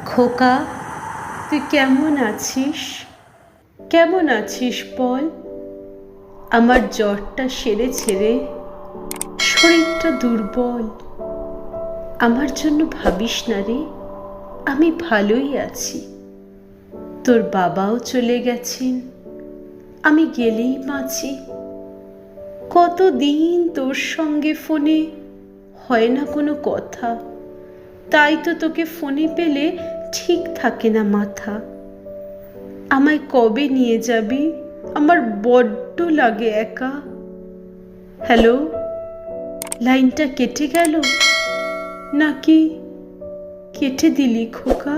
খোকা, তুই কেমন আছিস? কেমন আছিস বল? আমার জ্বরটা সেরেছে রে, শরীরটা দুর্বল। আমার জন্য ভাবিস না রে, আমি ভালোই আছি। তোর বাবাও চলে গেছেন, আমি গেলেই বাঁচি। কতদিন তোর সঙ্গে ফোনে হয় না কোনো কথা, তাই তো তোকে ফোনে পেলে ঠিক থাকে না মাথা। আমায় কবে নিয়ে যাবি? আমার বড্ড লাগে একা। হ্যালো, লাইনটা কেটে গেল নাকি কেটে দিলি খোকা?